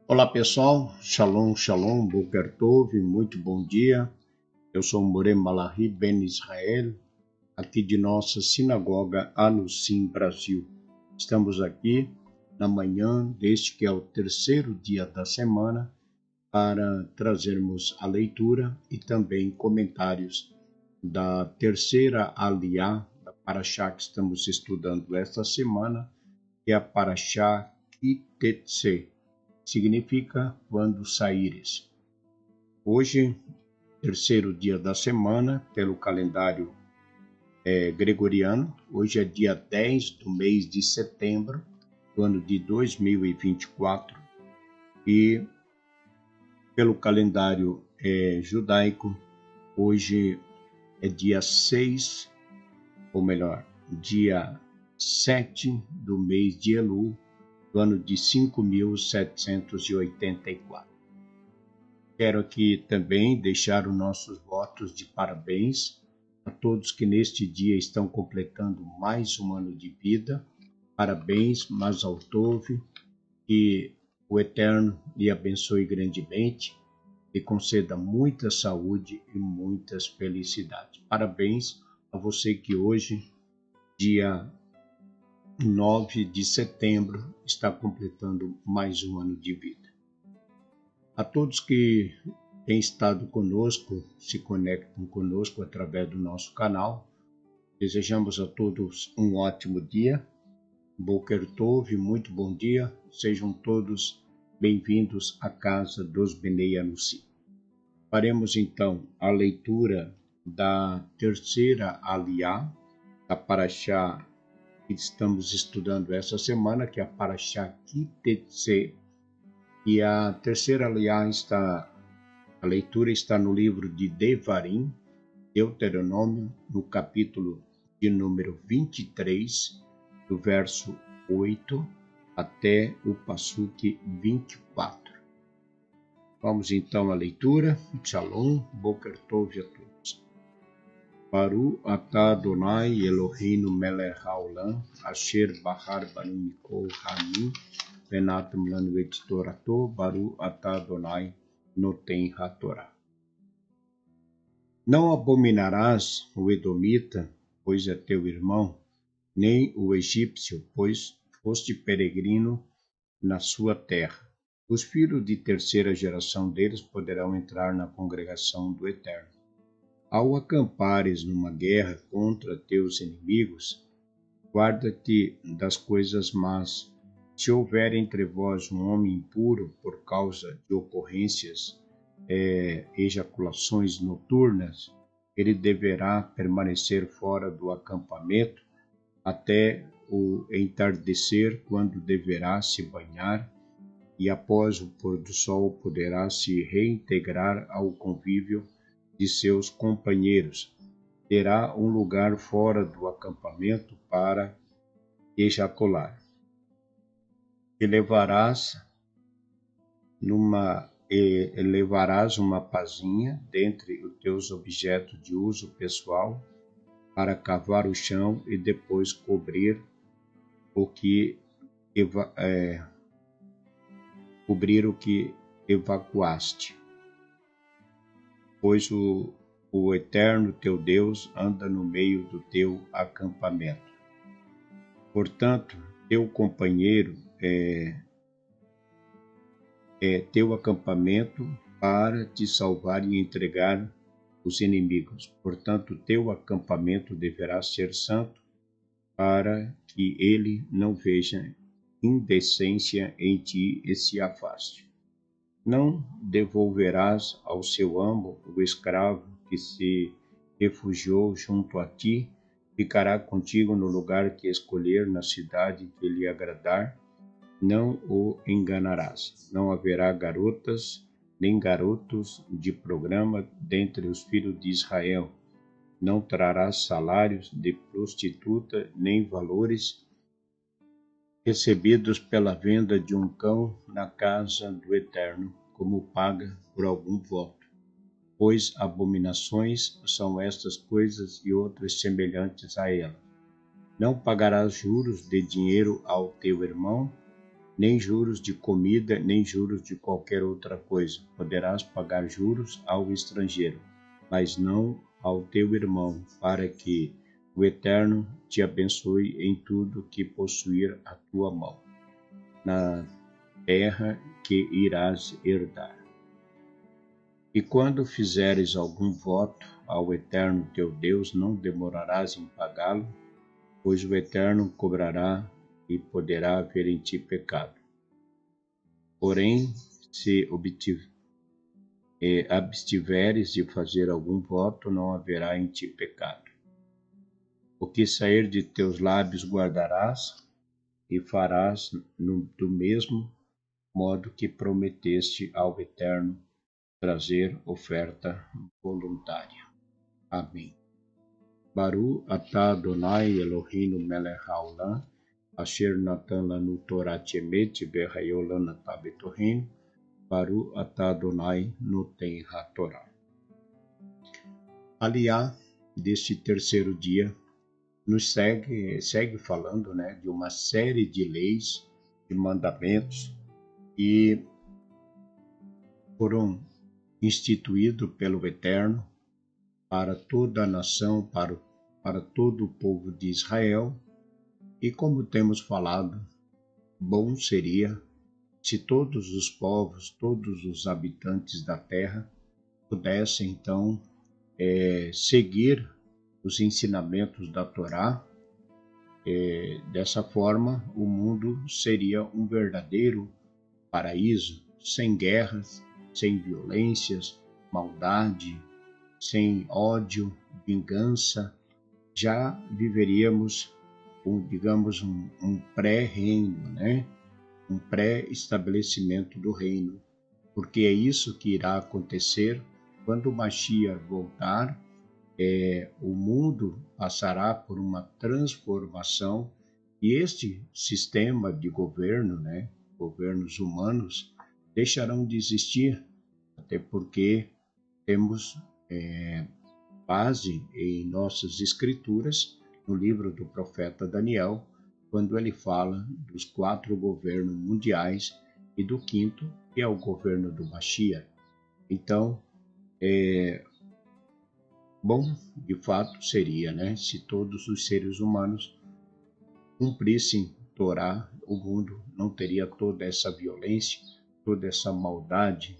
Olá pessoal, Shalom, Shalom, Boker Tov, muito bom dia. Eu sou Moré Malahi Ben Israel, aqui de nossa sinagoga Anusim Brasil. Estamos aqui na manhã deste que é o terceiro dia da semana para trazermos a leitura e também comentários da terceira aliá da Parashá que estamos estudando esta semana, que é a Parashá Kitetse. Significa quando saíres. Hoje, terceiro dia da semana, pelo calendário gregoriano, hoje é dia 10 do mês de setembro, do ano de 2024, e pelo calendário judaico, hoje é dia 6, ou melhor, dia 7 do mês de Elul, do ano de 5.784. Quero aqui também deixar os nossos votos de parabéns a todos que neste dia estão completando mais um ano de vida. Parabéns, Mazal Tov, que o Eterno lhe abençoe grandemente e conceda muita saúde e muitas felicidades. Parabéns a você que hoje, dia 9 de setembro, está completando mais um ano de vida. A todos que têm estado conosco, se conectam conosco através do nosso canal, desejamos a todos um ótimo dia. Boker Tov, muito bom dia. Sejam todos bem-vindos à casa dos Bnei Anussim. Faremos então a leitura da terceira aliá, da Parashá que estamos estudando essa semana, que é a Parashá Kitetse. E a terceira aliá a leitura está no livro de Devarim, Deuteronômio, no capítulo de número 23, do verso 8 até o passuque 24. Vamos então à leitura. Shalom, Boker Tov a todos. Baru atah Adonai Eloheinu melech haolam, asher bahar banu mikol hamim, venatam lanu et torato, Baru atah Adonai noten hatorá. Não abominarás o edomita, pois é teu irmão, nem o egípcio, pois foste peregrino na sua terra. Os filhos de terceira geração deles poderão entrar na congregação do Eterno. Ao acampares numa guerra contra teus inimigos, guarda-te das coisas más. Se houver entre vós um homem impuro por causa de ocorrências, ejaculações noturnas, ele deverá permanecer fora do acampamento até o entardecer, quando deverá se banhar, e após o pôr do sol poderá se reintegrar ao convívio de seus companheiros. Terá um lugar fora do acampamento para ejacular. Levarás uma pazinha dentre os teus objetos de uso pessoal para cavar o chão e depois cobrir o que evacuaste. Pois o Eterno teu Deus anda no meio do teu acampamento. Portanto, teu companheiro é teu acampamento para te salvar e entregar os inimigos. Portanto, teu acampamento deverá ser santo, para que ele não veja indecência em ti e se afaste. Não devolverás ao seu amo o escravo que se refugiou junto a ti, ficará contigo no lugar que escolher, na cidade que lhe agradar. Não o enganarás. Não haverá garotas nem garotos de programa dentre os filhos de Israel. Não trarás salários de prostituta, nem valores recebidos pela venda de um cão na casa do Eterno, como paga por algum voto. Pois abominações são estas coisas e outras semelhantes a elas. Não pagarás juros de dinheiro ao teu irmão, nem juros de comida, nem juros de qualquer outra coisa. Poderás pagar juros ao estrangeiro, mas não ao teu irmão, para que o Eterno te abençoe em tudo que possuir a tua mão, na terra que irás herdar. E quando fizeres algum voto ao Eterno teu Deus, não demorarás em pagá-lo, pois o Eterno cobrará e poderá haver em ti pecado. Porém, se abstiveres de fazer algum voto, não haverá em ti pecado. O que sair de teus lábios guardarás e farás do mesmo modo que prometeste ao Eterno trazer oferta voluntária. Amém. Baru atah Adonai Eloheinu melech haolam, asher natan lanu Torah emet vehayo lana betohen, Baru atah Adonai noten haTorah. Aliá, deste terceiro dia, nos segue falando, de uma série de leis, de mandamentos que foram instituídos pelo Eterno para toda a nação, para todo o povo de Israel. E como temos falado, bom seria se todos os povos, todos os habitantes da terra pudessem então seguir os ensinamentos da Torá. Dessa forma, o mundo seria um verdadeiro paraíso, sem guerras, sem violências, maldade, sem ódio, vingança. Já viveríamos, um pré-reino, um pré-estabelecimento do reino, porque é isso que irá acontecer quando o Mashiach voltar. O mundo passará por uma transformação e este sistema de governo, governos humanos, deixarão de existir, até porque temos base em nossas escrituras, no livro do profeta Daniel, quando ele fala dos 4 governos mundiais e do 5º, que é o governo do Mashiach. Então, bom, de fato, seria, se todos os seres humanos cumprissem Torá, o mundo não teria toda essa violência, toda essa maldade,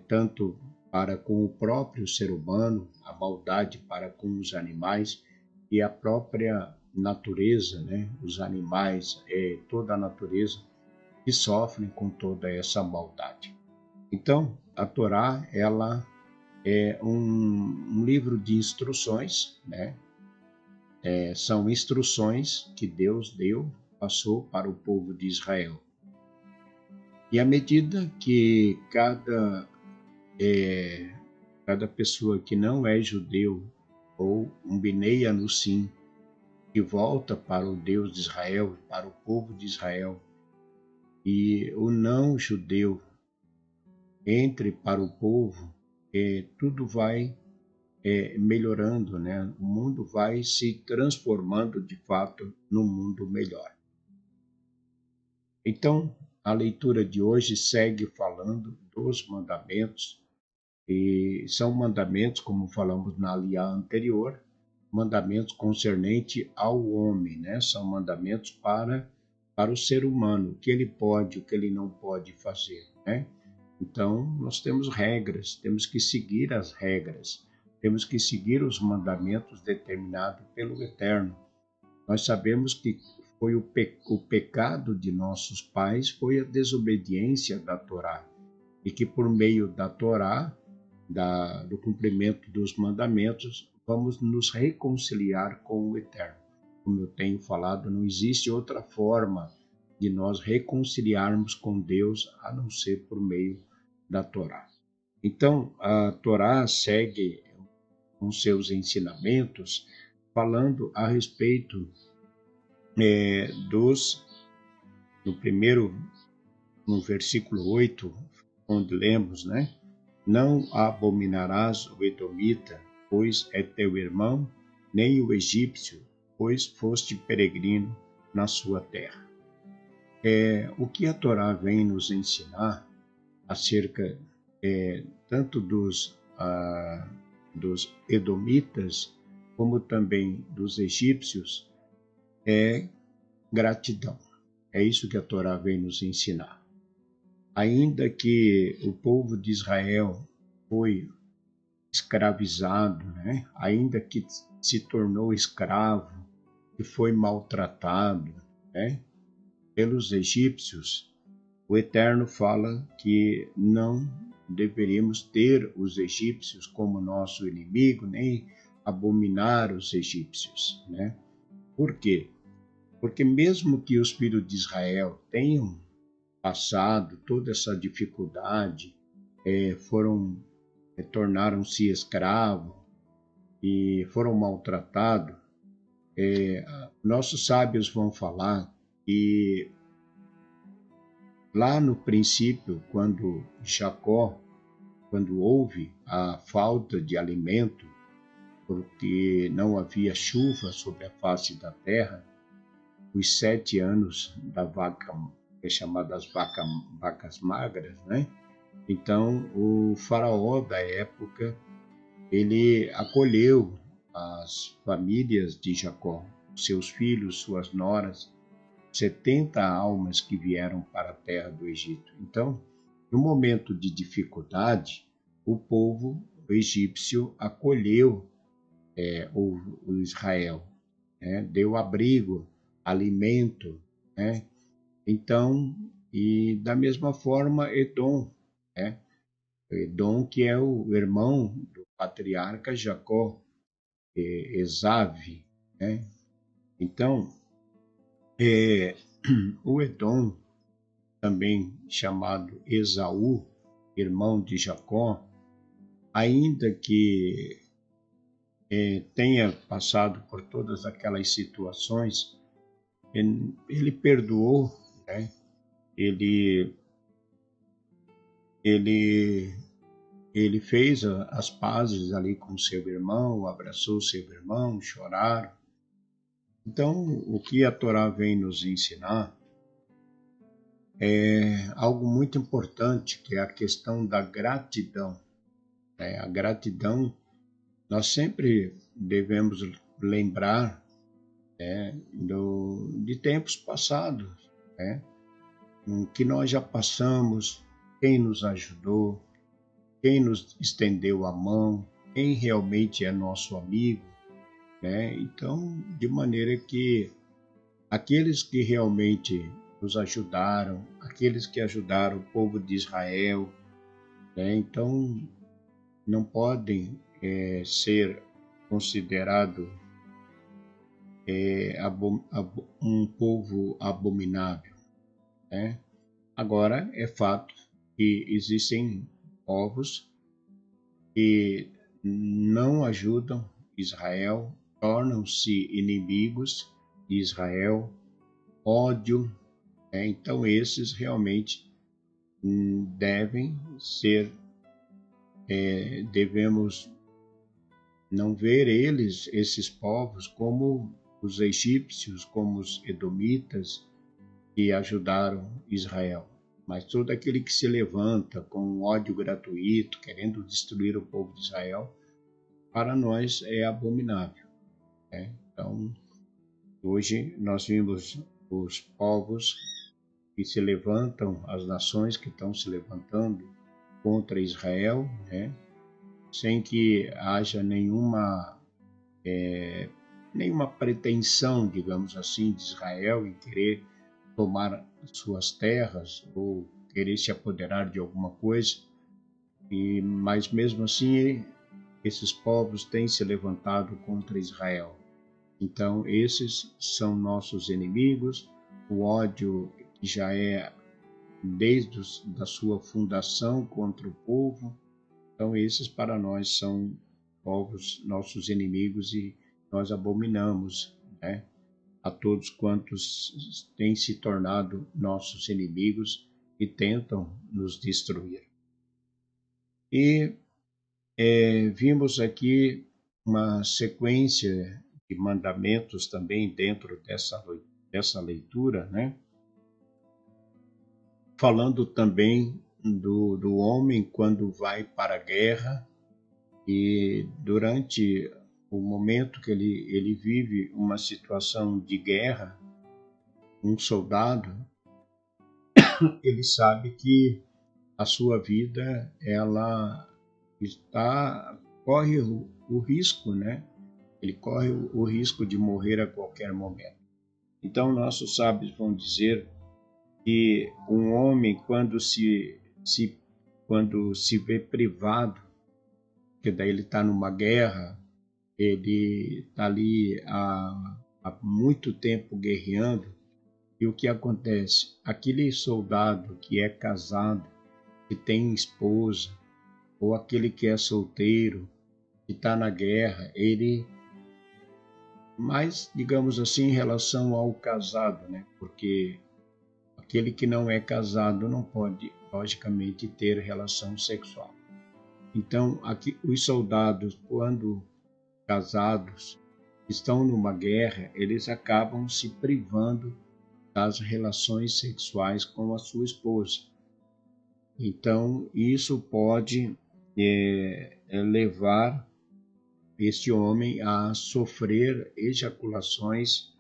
tanto para com o próprio ser humano, a maldade para com os animais e a própria natureza, os animais, toda a natureza que sofrem com toda essa maldade. Então, a Torá, ela é um livro de instruções, são instruções que Deus passou para o povo de Israel. E à medida que cada pessoa que não é judeu ou um Bnei Anusim, que volta para o Deus de Israel, para o povo de Israel, e o não judeu entre para o povo, tudo vai melhorando, O mundo vai se transformando de fato num mundo melhor. Então, a leitura de hoje segue falando dos mandamentos, e são mandamentos, como falamos na aliá anterior, mandamentos concernentes ao homem, São mandamentos para o ser humano, o que ele pode, o que ele não pode fazer, Então, nós temos regras, temos que seguir as regras, temos que seguir os mandamentos determinados pelo Eterno. Nós sabemos que foi o pecado de nossos pais, foi a desobediência da Torá, e que por meio da Torá, do cumprimento dos mandamentos, vamos nos reconciliar com o Eterno. Como eu tenho falado, não existe outra forma de nós reconciliarmos com Deus a não ser por meio da Torá. Então, a Torá segue com seus ensinamentos, falando a respeito no versículo 8, onde lemos, Não abominarás o edomita, pois é teu irmão, nem o egípcio, pois foste peregrino na sua terra. O que a Torá vem nos ensinar acerca tanto dos edomitas como também dos egípcios é gratidão. É isso que a Torá vem nos ensinar. Ainda que o povo de Israel foi escravizado, né? Ainda que se tornou escravo, que foi maltratado, né? Pelos egípcios, o Eterno fala que não deveríamos ter os egípcios como nosso inimigo, nem abominar os egípcios, né? Por quê? Porque mesmo que os filhos de Israel tenham passado toda essa dificuldade, tornaram-se escravos e foram maltratados, nossos sábios vão falar que lá no princípio, quando houve a falta de alimento, porque não havia chuva sobre a face da terra, os 7 anos da vaca, chamadas vacas magras, né? Então, o faraó da época, ele acolheu as famílias de Jacó, seus filhos, suas noras, 70 almas que vieram para a terra do Egito. Então, no momento de dificuldade, o povo egípcio acolheu o Israel, né? Deu abrigo, alimento, né? Então, e da mesma forma, Edom, né? Edom, que é o irmão do patriarca Jacó, Esave, né? Então, o Edom, também chamado Esaú, irmão de Jacó, ainda que tenha passado por todas aquelas situações, ele perdoou, né? ele, ele, ele fez as pazes ali com seu irmão, abraçou seu irmão, choraram. Então, o que a Torá vem nos ensinar é algo muito importante, que é a questão da gratidão. A gratidão, nós sempre devemos lembrar de tempos passados, né? O que nós já passamos, quem nos ajudou, quem nos estendeu a mão, quem realmente é nosso amigo, né? Então, de maneira que aqueles que realmente nos ajudaram, aqueles que ajudaram o povo de Israel, né? Então não podem ser considerados um povo abominável, né? Agora, é fato que existem povos que não ajudam Israel, tornam-se inimigos de Israel, ódio, né? Então esses realmente devem ser, devemos não ver esses povos, como os egípcios, como os edomitas, que ajudaram Israel. Mas todo aquele que se levanta com ódio gratuito, querendo destruir o povo de Israel, para nós é abominável, né? Então, hoje nós vimos os povos que se levantam, as nações que estão se levantando contra Israel, né? Sem que haja nenhuma pretensão, digamos assim, de Israel em querer tomar suas terras ou querer se apoderar de alguma coisa. Mas mesmo assim, esses povos têm se levantado contra Israel. Então, esses são nossos inimigos. O ódio que já é desde da sua fundação contra o povo. Então, esses para nós são povos nossos inimigos e nós abominamos, né? A todos quantos têm se tornado nossos inimigos e tentam nos destruir. E vimos aqui uma sequência de mandamentos também dentro dessa leitura, né? falando também do homem quando vai para a guerra e durante o momento que ele vive uma situação de guerra, um soldado, ele sabe que a sua vida ela corre o risco, né? Ele corre o risco de morrer a qualquer momento. Então nossos sábios vão dizer que um homem quando se vê privado, que daí ele está numa guerra, ele está ali há muito tempo guerreando, e o que acontece? Aquele soldado que é casado, que tem esposa, ou aquele que é solteiro, que está na guerra, ele, mais, digamos assim, em relação ao casado, né? Porque aquele que não é casado não pode, logicamente, ter relação sexual. Então, aqui, os soldados, quando casados, estão numa guerra, eles acabam se privando das relações sexuais com a sua esposa. Então, isso pode levar este homem a sofrer ejaculações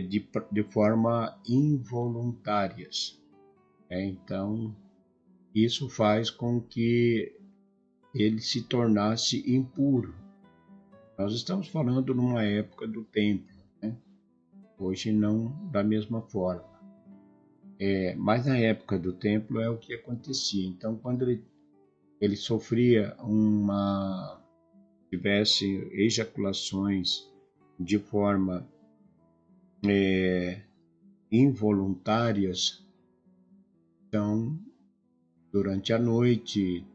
de forma involuntárias. Então, isso faz com que ele se tornasse impuro. Nós estamos falando numa época do templo, né? Hoje não da mesma forma. Mas na época do templo é o que acontecia. Então, quando ele sofria tivesse ejaculações de forma involuntárias, então, durante a noite,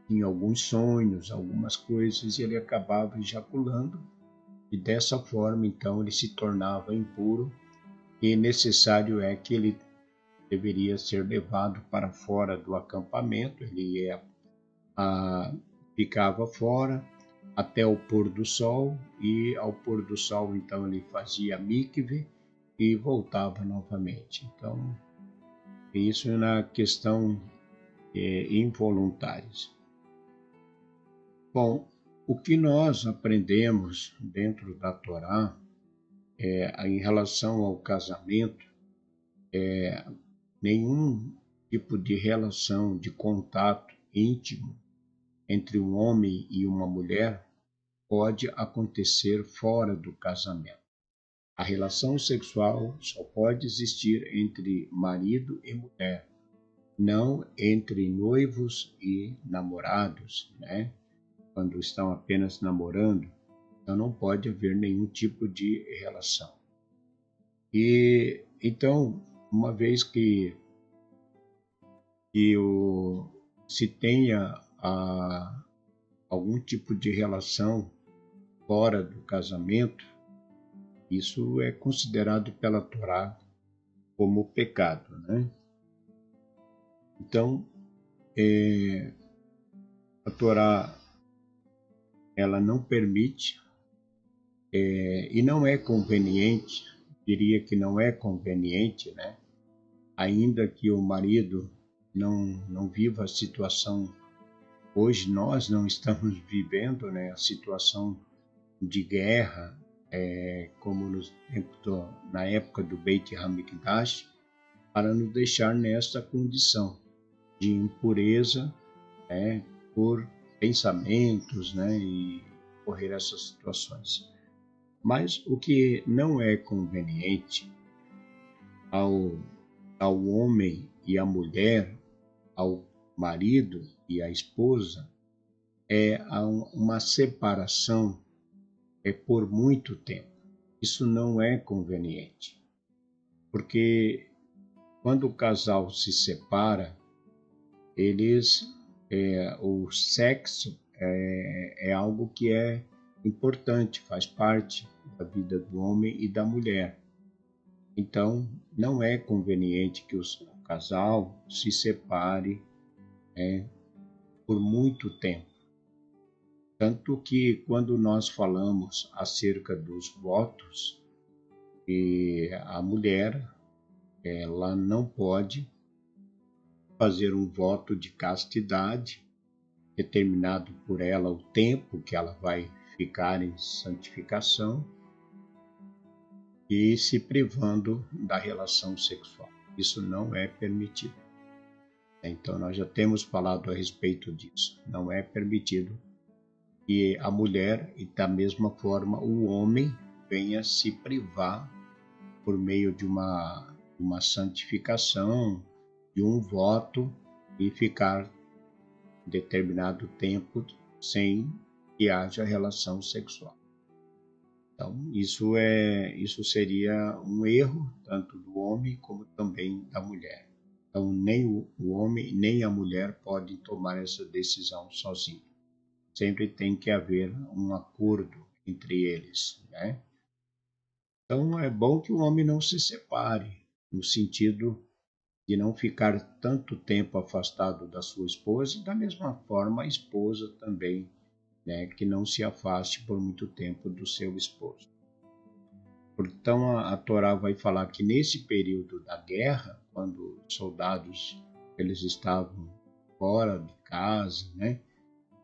tinha alguns sonhos, algumas coisas, e ele acabava ejaculando, e dessa forma, então, ele se tornava impuro, e necessário é que ele deveria ser levado para fora do acampamento, ele ficava fora até o pôr do sol, e ao pôr do sol, então, ele fazia mikve e voltava novamente. Então, isso na questão involuntárias. Bom, o que nós aprendemos dentro da Torá em relação ao casamento, nenhum tipo de relação de contato íntimo entre um homem e uma mulher pode acontecer fora do casamento. A relação sexual só pode existir entre marido e mulher, não entre noivos e namorados, né? Quando estão apenas namorando, então não pode haver nenhum tipo de relação. E então, uma vez que se tenha algum tipo de relação fora do casamento, isso é considerado pela Torá como pecado, né? Então, a Torá ela não permite e não é conveniente, diria que não é conveniente, né? Ainda que o marido não viva a situação, hoje nós não estamos vivendo, né, a situação de guerra, como na época do Beit HaMikdash, para nos deixar nesta condição de impureza, né, por pensamentos, né, e correr essas situações. Mas o que não é conveniente ao homem e à mulher, ao marido e à esposa, é uma separação por muito tempo. Isso não é conveniente, porque quando o casal se separa, o sexo é algo que é importante, faz parte da vida do homem e da mulher. Então, não é conveniente que o casal se separe por muito tempo. Tanto que, quando nós falamos acerca dos votos, a mulher ela não pode fazer um voto de castidade, determinado por ela o tempo que ela vai ficar em santificação e se privando da relação sexual. Isso não é permitido. Então, nós já temos falado a respeito disso. Não é permitido que a mulher, e da mesma forma o homem, venha se privar por meio de uma santificação, de um voto, e ficar determinado tempo sem que haja relação sexual. Então, isso seria um erro tanto do homem como também da mulher. Então, nem o homem nem a mulher podem tomar essa decisão sozinho. Sempre tem que haver um acordo entre eles, né? Então, é bom que o homem não se separe, no sentido de não ficar tanto tempo afastado da sua esposa, e da mesma forma a esposa também, né, que não se afaste por muito tempo do seu esposo. Então a Torá vai falar que nesse período da guerra, quando os soldados eles estavam fora de casa, né,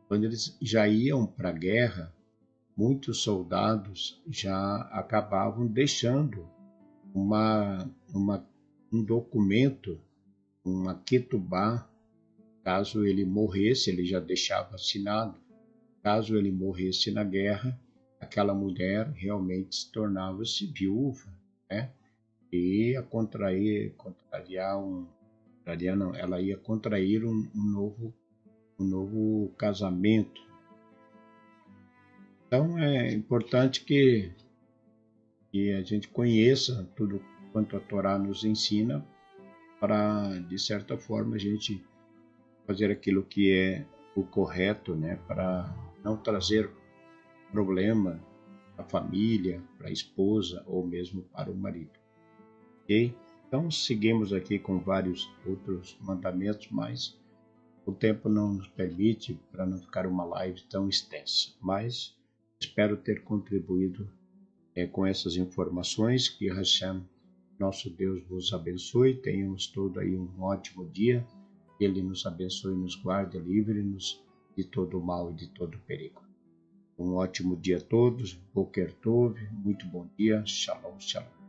quando eles já iam para a guerra, muitos soldados já acabavam deixando um documento, uma ketubá, caso ele morresse, ele já deixava assinado. Caso ele morresse na guerra, aquela mulher realmente se tornava-se viúva, né? E ia ela ia contrair um novo casamento. Então é importante que a gente conheça tudo quanto a Torá nos ensina para, de certa forma, a gente fazer aquilo que é o correto, né? Para não trazer problema para a família, para a esposa ou mesmo para o marido. Ok? Então seguimos aqui com vários outros mandamentos, mas o tempo não nos permite para não ficar uma live tão extensa. Mas espero ter contribuído com essas informações. Que Hashem, nosso Deus, vos abençoe. Tenhamos todo aí um ótimo dia. Ele nos abençoe, nos guarde, livre-nos de todo o mal e de todo o perigo. Um ótimo dia a todos. Boker Tov. Muito bom dia. Shalom, shalom.